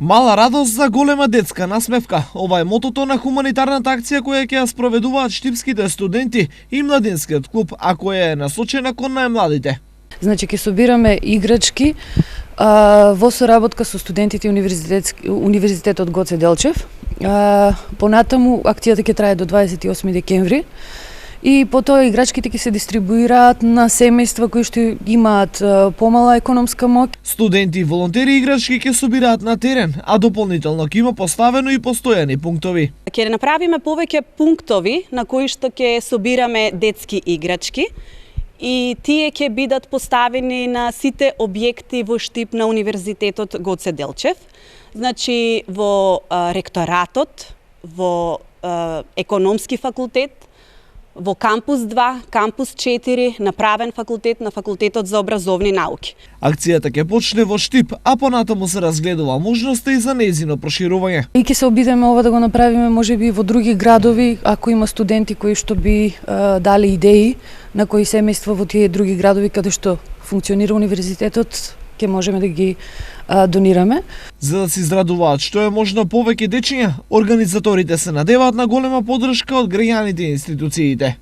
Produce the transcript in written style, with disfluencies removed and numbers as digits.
Мала радост за голема детска насмевка. Ова е мотото на хуманитарната акција која ќе ја спроведуваат штипските студенти и младинскиот клуб, а која е насочена кон најмладите. Значи ќе собираме играчки во соработка со студентите Универзитетот Гоце Делчев. Понатаму акцијата ќе трае до 28 декември. И потоа играчките ќе се дистрибуираат на семејства кои што имаат помала економска моќ. Студенти и волонтери играчки ќе собираат на терен, а дополнително ќе има поставено и постојани пунктови. Ќе направиме повеќе пунктови на кои што ќе собираме детски играчки и тие ќе бидат поставени на сите објекти во Штип на Универзитетот Гоце Делчев. Значи во ректоратот, во економски факултет, во кампус 2, кампус 4, на правен факултет, на факултетот за образовни науки. Акцијата ќе почне во Штип, а понатаму се разгледува можноста и за нејзино проширување. И ќе се обидеме ова да го направиме можеби во други градови, ако има студенти кои што би дали идеи на кои семејства во тие други градови каде што функционира универзитетот, ќе можеме да ги донираме. За да се израдуваат што е можно повеќе дечиња, организаторите се надеваат на голема поддршка од граѓаните и институциите.